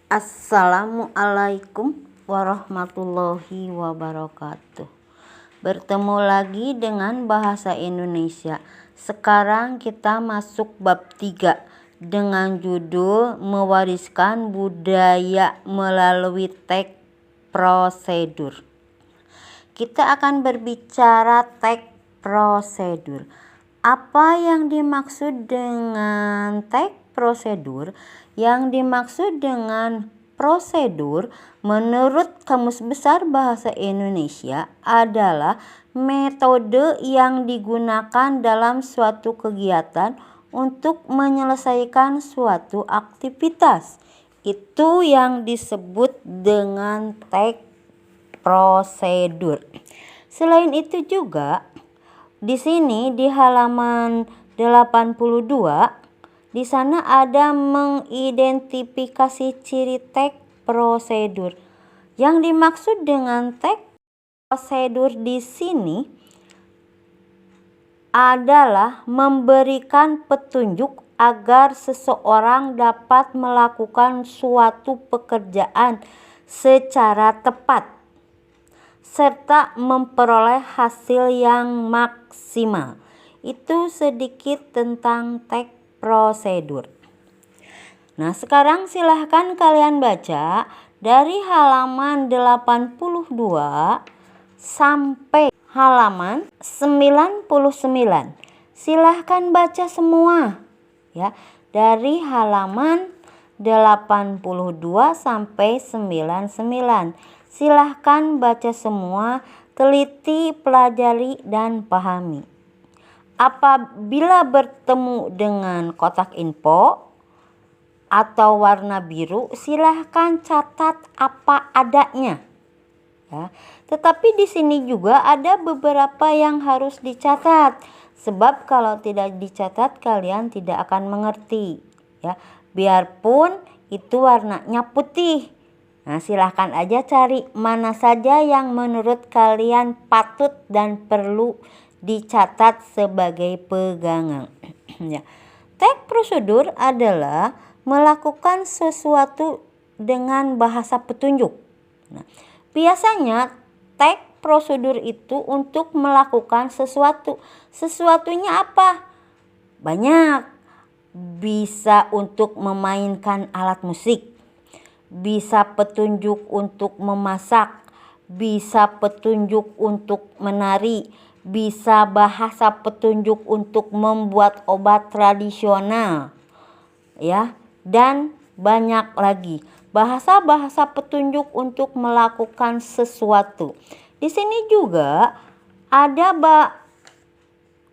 Assalamualaikum warahmatullahi wabarakatuh. Bertemu lagi dengan bahasa Indonesia. Sekarang kita masuk bab 3 dengan judul mewariskan budaya melalui teks prosedur. Kita akan berbicara teks prosedur. Apa yang dimaksud dengan teks prosedur? Yang dimaksud dengan prosedur menurut Kamus Besar Bahasa Indonesia adalah metode yang digunakan dalam suatu kegiatan untuk menyelesaikan suatu aktivitas. Itu yang disebut dengan teks prosedur. Selain itu juga di sini di halaman 82 di sana ada mengidentifikasi ciri teks prosedur. Yang dimaksud dengan teks prosedur di sini adalah memberikan petunjuk agar seseorang dapat melakukan suatu pekerjaan secara tepat serta memperoleh hasil yang maksimal. Itu sedikit tentang teks prosedur. Nah, sekarang silahkan kalian baca dari halaman 82 sampai halaman 99. Silahkan baca semua ya, dari halaman 82 sampai 99. Silahkan baca semua, teliti, pelajari, dan pahami. Apabila bertemu dengan kotak info atau warna biru, silahkan catat apa adanya. Ya. Tetapi di sini juga ada beberapa yang harus dicatat. Sebab kalau tidak dicatat kalian tidak akan mengerti. Ya. Biarpun itu warnanya putih. Nah, silahkan aja cari mana saja yang menurut kalian patut dan perlu dicatat sebagai pegangan. Ya. Teks prosedur adalah melakukan sesuatu dengan bahasa petunjuk. Nah, biasanya teks prosedur itu untuk melakukan sesuatu. Sesuatunya apa? Banyak. Bisa untuk memainkan alat musik, bisa petunjuk untuk memasak, bisa petunjuk untuk menari, bisa bahasa petunjuk untuk membuat obat tradisional, ya, dan banyak lagi. Bahasa-bahasa petunjuk untuk melakukan sesuatu. Di sini juga ada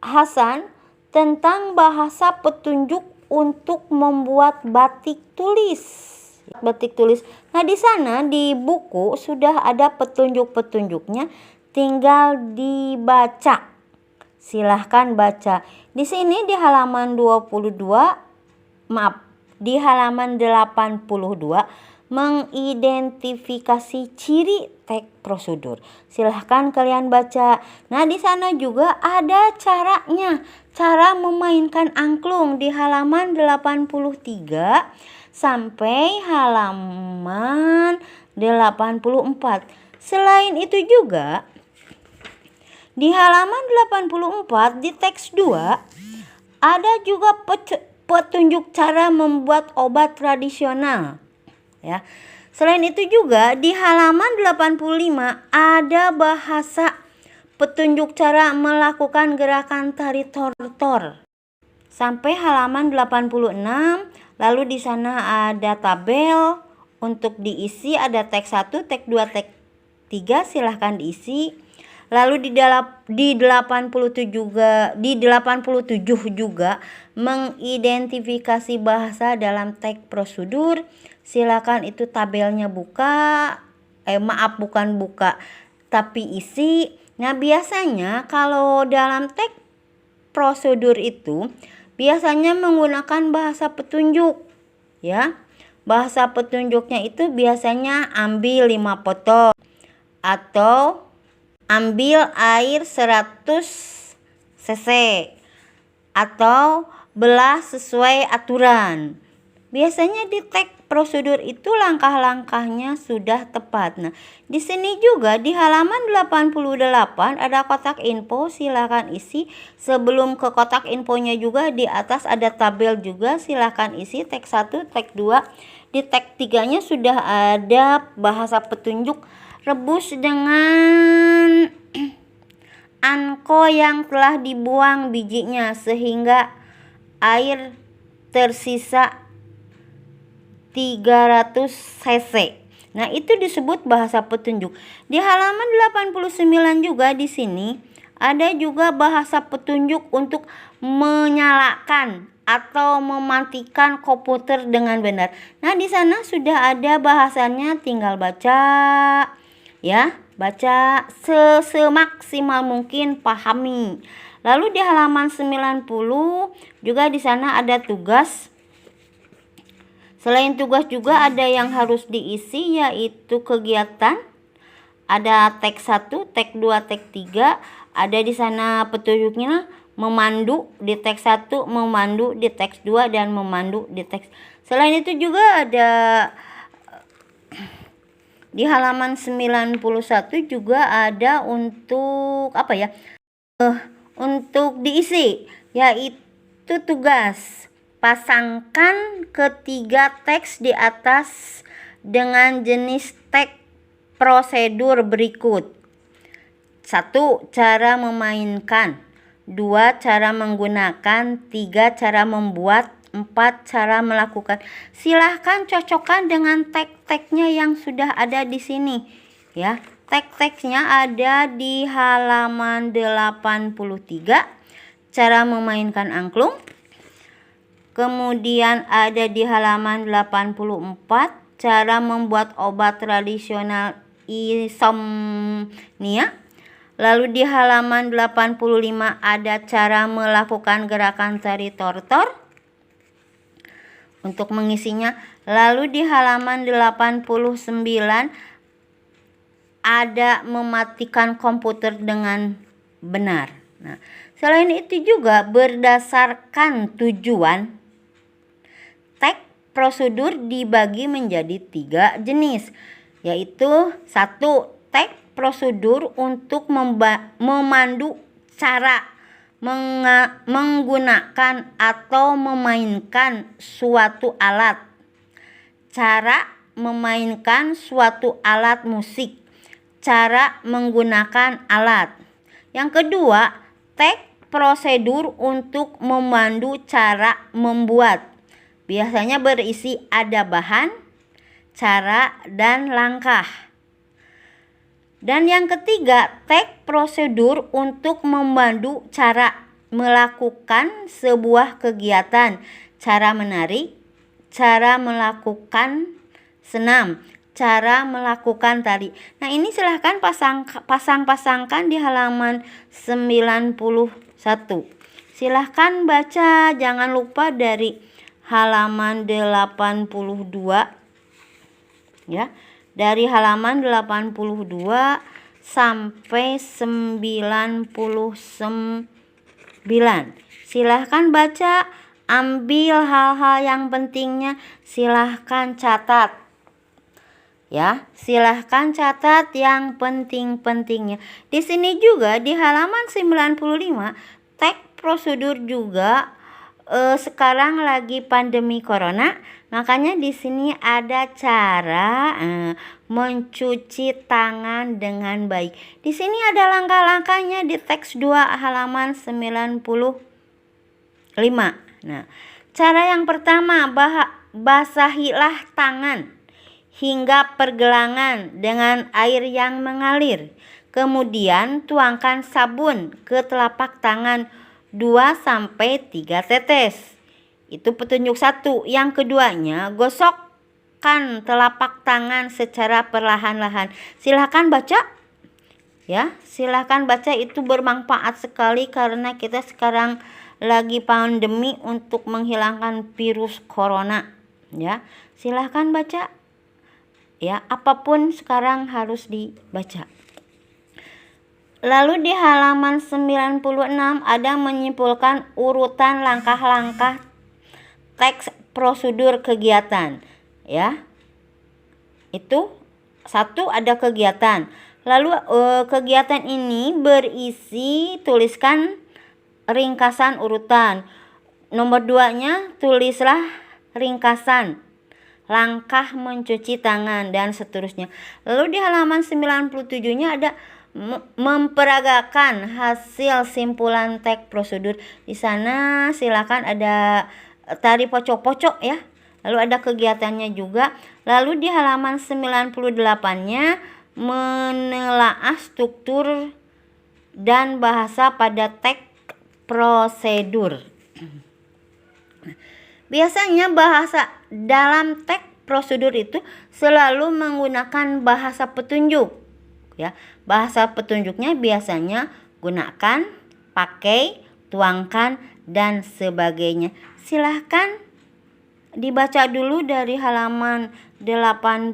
bahasan tentang bahasa petunjuk untuk membuat batik tulis. Batik tulis. Nah, di sana di buku sudah ada petunjuk-petunjuknya, tinggal dibaca. Silahkan baca. Di sini di halaman 82 mengidentifikasi ciri teks prosedur. Silahkan kalian baca. Nah, di sana juga ada caranya. Cara memainkan angklung di halaman 83 sampai halaman 84. Selain itu juga di halaman 84 di teks 2 ada juga petunjuk cara membuat obat tradisional. Ya. Selain itu juga di halaman 85 ada bahasa petunjuk cara melakukan gerakan tari tortor. Sampai halaman 86, lalu di sana ada tabel untuk diisi, ada teks 1, teks 2, teks 3, silahkan diisi. Lalu di 87 juga mengidentifikasi bahasa dalam teks prosedur. Silakan itu tabelnya buka. Bukan buka, tapi isi. Nah, biasanya kalau dalam teks prosedur itu biasanya menggunakan bahasa petunjuk. Ya. Bahasa petunjuknya itu biasanya ambil 5 potong atau ambil air 100 cc atau belah sesuai aturan. Biasanya di teks prosedur itu langkah-langkahnya sudah tepat. Nah, di sini juga di halaman 88 ada kotak info, silakan isi. Sebelum ke kotak infonya juga di atas ada tabel juga, silakan isi teks 1, teks 2. Di teks 3-nya sudah ada bahasa petunjuk rebus dengan anko yang telah dibuang bijinya sehingga air tersisa 300 cc. Nah, itu disebut bahasa petunjuk. Di halaman 89 juga di sini ada juga bahasa petunjuk untuk menyalakan atau mematikan komputer dengan benar. Nah, di sana sudah ada bahasannya, tinggal baca ya, baca semaksimal mungkin, pahami. Lalu di halaman 90 juga di sana ada tugas. Selain tugas juga ada yang harus diisi, yaitu kegiatan. Ada teks 1, teks 2, teks 3. Ada di sana petunjuknya, memandu di teks 1, memandu di teks 2, dan memandu di teks. Selain itu juga ada di halaman 91 juga ada untuk apa ya? Untuk diisi, yaitu tugas. Pasangkan ketiga teks di atas dengan jenis teks prosedur berikut. 1. Cara memainkan. 2. Cara menggunakan. 3. Cara membuat. 4. Cara melakukan. Silahkan cocokkan dengan teks-teksnya yang sudah ada di sini ya. Teks-teksnya ada di halaman 83. Cara memainkan angklung. Kemudian ada di halaman 84, cara membuat obat tradisional insomnia. Lalu di halaman 85 ada cara melakukan gerakan tari tortor untuk mengisinya. Lalu di halaman 89 ada mematikan komputer dengan benar. Nah, selain itu juga berdasarkan tujuan, teks prosedur dibagi menjadi 3 jenis, yaitu 1. Teks prosedur untuk memandu cara menggunakan atau memainkan suatu alat. Cara memainkan suatu alat musik. Cara menggunakan alat. Yang kedua, teks prosedur untuk memandu cara membuat. Biasanya berisi ada bahan, cara, dan langkah. Dan yang ketiga, teks prosedur untuk memandu cara melakukan sebuah kegiatan, cara menari, cara melakukan senam, cara melakukan tari. Nah, ini silahkan pasang-pasangkan di halaman 91. Silahkan baca, jangan lupa dari halaman 82 ya. Dari halaman 82 sampai 99. Silahkan baca, ambil hal-hal yang pentingnya, silahkan catat. Ya, silahkan catat yang penting-pentingnya. Di sini juga di halaman 95, teks prosedur juga sekarang lagi pandemi corona, makanya di sini ada cara mencuci tangan dengan baik. Di sini ada langkah-langkahnya di teks 2 halaman 95. Nah, cara yang pertama, basahilah tangan hingga pergelangan dengan air yang mengalir. Kemudian tuangkan sabun ke telapak tangan 2-3 tetes. Itu petunjuk 1. Yang keduanya, gosokkan telapak tangan secara perlahan-lahan. Silahkan baca ya, silahkan baca, itu bermanfaat sekali karena kita sekarang lagi pandemi untuk menghilangkan virus corona ya. Silahkan baca ya, apapun sekarang harus dibaca. Lalu di halaman 96 ada menyimpulkan urutan langkah-langkah teks prosedur kegiatan. ya. Itu satu, ada kegiatan. Lalu kegiatan ini berisi tuliskan ringkasan urutan. Nomor 2-nya tulislah ringkasan langkah mencuci tangan dan seterusnya. Lalu di halaman 97-nya ada memperagakan hasil simpulan teks prosedur. Di sana silakan ada tari pocok-pocok ya. Lalu ada kegiatannya juga. Lalu di halaman 98-nya menelaah struktur dan bahasa pada teks prosedur. Biasanya bahasa dalam teks prosedur itu selalu menggunakan bahasa petunjuk ya. Bahasa petunjuknya biasanya gunakan, pakai, tuangkan dan sebagainya. Silahkan dibaca dulu dari halaman 82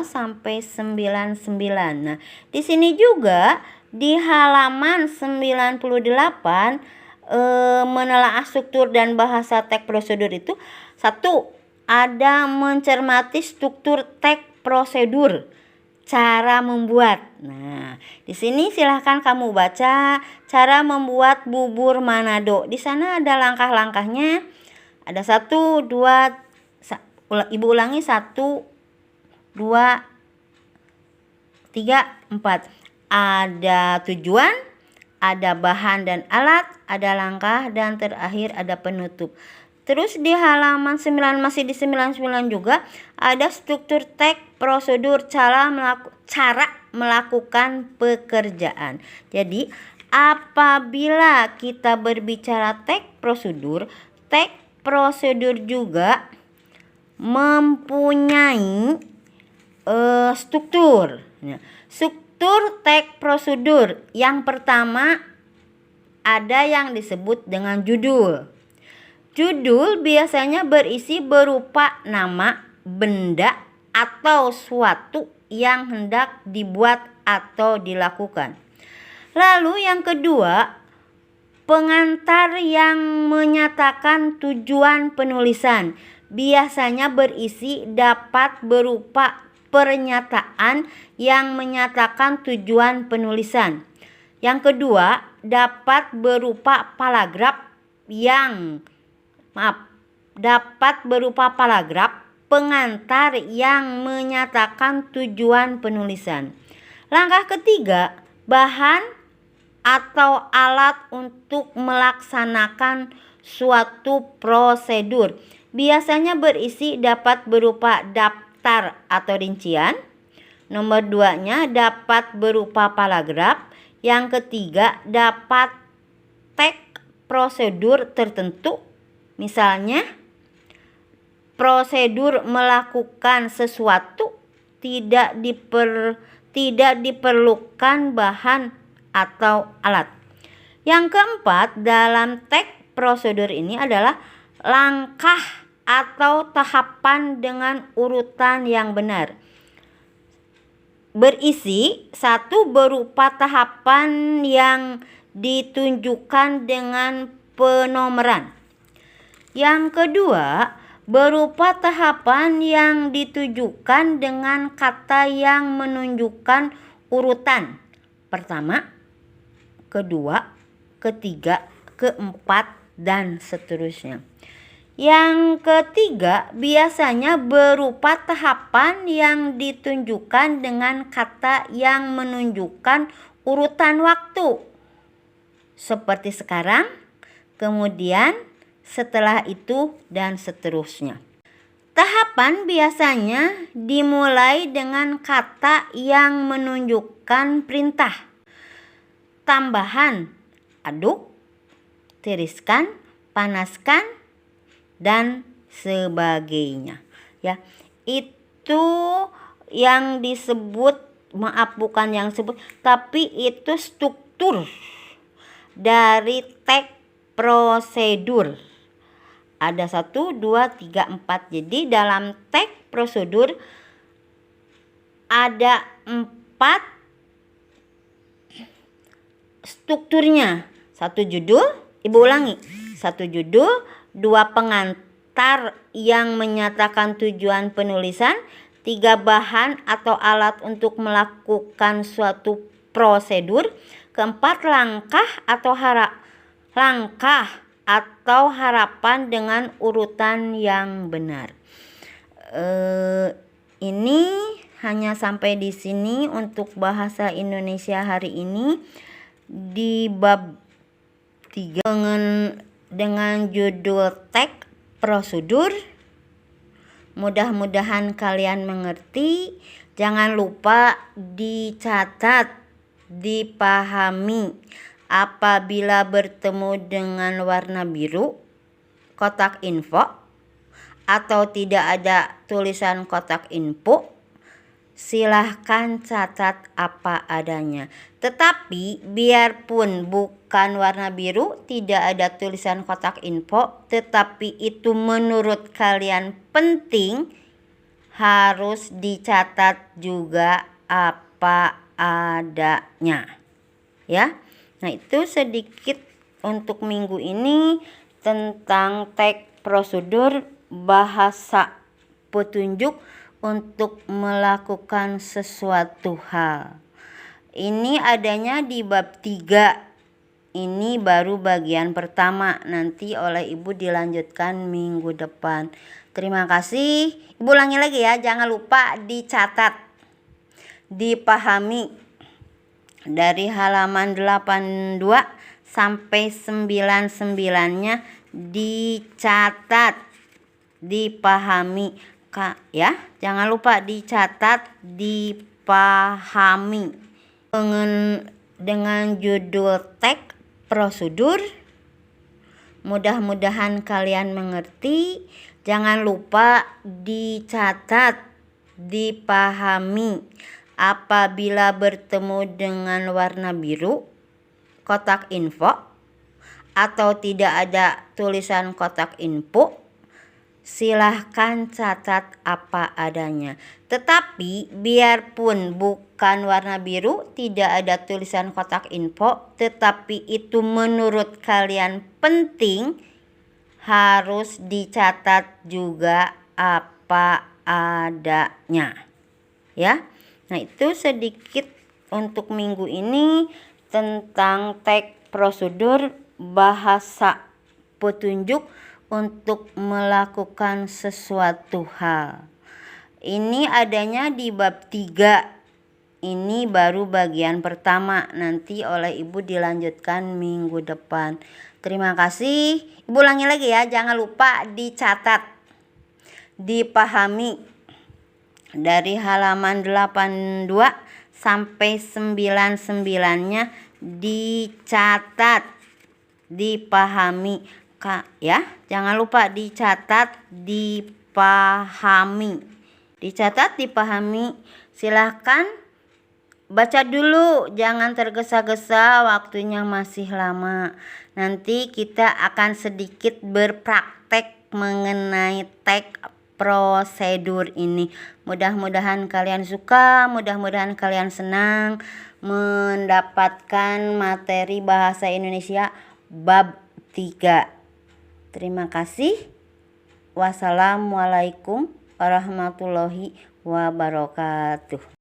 sampai 99. Nah, di sini juga di halaman 98 menelaah struktur dan bahasa teks prosedur itu satu, ada mencermati struktur teks prosedur, cara membuat. Nah, di sini silahkan kamu baca cara membuat bubur Manado. Di sana ada langkah-langkahnya. Ada 1, 2, Ibu ulangi 1, 2, 3, 4. Ada tujuan, ada bahan dan alat, ada langkah, dan terakhir ada penutup. Terus di halaman 9, masih di 99 juga ada struktur teks prosedur, cara melakukan pekerjaan. Jadi apabila kita berbicara teks prosedur juga mempunyai struktur. Struktur teks prosedur yang pertama ada yang disebut dengan judul. Judul biasanya berisi berupa nama, benda, atau suatu yang hendak dibuat atau dilakukan. Lalu yang kedua, pengantar yang menyatakan tujuan penulisan. Biasanya berisi dapat berupa pernyataan yang menyatakan tujuan penulisan. Yang kedua, dapat berupa paragraf pengantar yang menyatakan tujuan penulisan. Langkah ketiga, bahan atau alat untuk melaksanakan suatu prosedur. Biasanya berisi dapat berupa daftar atau rincian. Nomor 2-nya dapat berupa paragraf. Yang ketiga dapat teks prosedur tertentu. Misalnya prosedur melakukan sesuatu, tidak diperlukan bahan atau alat. Yang keempat dalam teks prosedur ini adalah langkah atau tahapan dengan urutan yang benar. Berisi 1 berupa tahapan yang ditunjukkan dengan penomoran. Yang kedua berupa tahapan yang ditujukan dengan kata yang menunjukkan urutan. Pertama, kedua, ketiga, keempat, dan seterusnya. Yang ketiga biasanya berupa tahapan yang ditunjukkan dengan kata yang menunjukkan urutan waktu. Seperti sekarang, kemudian, setelah itu, dan seterusnya. Tahapan biasanya dimulai dengan kata yang menunjukkan perintah. Tambahan, aduk, tiriskan, panaskan, dan sebagainya. Ya, itu yang disebut, bukan yang disebut, tapi itu struktur dari teks prosedur. Ada 1, 2, 3, 4. Jadi dalam teks prosedur ada 4 strukturnya. 1 judul, Ibu ulangi. 1 judul, 2 pengantar, latar yang menyatakan tujuan penulisan, 3 bahan atau alat untuk melakukan suatu prosedur, 4 langkah atau harapan dengan urutan yang benar. Ini hanya sampai di sini untuk bahasa Indonesia hari ini di bab 3 dengan judul teks prosedur. Mudah-mudahan kalian mengerti. Jangan lupa dicatat, dipahami. Apabila bertemu dengan warna biru, kotak info, atau tidak ada tulisan kotak info, silahkan catat apa adanya. Tetapi biarpun bukan warna biru, tidak ada tulisan kotak info, tetapi itu menurut kalian penting, harus dicatat juga apa adanya. Ya. Nah, itu sedikit untuk minggu ini tentang teks prosedur bahasa petunjuk untuk melakukan sesuatu hal. Ini adanya di bab 3. Ini baru bagian pertama. Nanti oleh Ibu dilanjutkan minggu depan. Terima kasih. Ibu ulangi lagi ya. Jangan lupa dicatat, dipahami. Dari halaman 82 sampai 99-nya dicatat, dipahami. Ya, jangan lupa dicatat, dipahami. Dengan judul teks prosedur. Mudah-mudahan kalian mengerti. Jangan lupa dicatat, dipahami. Apabila bertemu dengan warna biru, kotak info, atau tidak ada tulisan kotak info, silahkan catat apa adanya. Tetapi biarpun bukan warna biru, tidak ada tulisan kotak info, tetapi itu menurut kalian penting, harus dicatat juga apa adanya. Ya. Nah, itu sedikit untuk minggu ini tentang teks prosedur bahasa petunjuk untuk melakukan sesuatu hal. Ini adanya di bab 3. Ini baru bagian pertama. Nanti oleh Ibu dilanjutkan minggu depan. Terima kasih. Ibu ulangi lagi ya. Jangan lupa dicatat, dipahami. Dari halaman 82 sampai 99-nya dicatat, dipahami. Ya, jangan lupa dicatat, dipahami. Dicatat, dipahami. Silahkan baca dulu, jangan tergesa-gesa, waktunya masih lama. Nanti kita akan sedikit berpraktek mengenai teks prosedur ini. Mudah-mudahan kalian suka, mudah-mudahan kalian senang mendapatkan materi bahasa Indonesia bab 3. Terima kasih. Wassalamualaikum warahmatullahi wabarakatuh.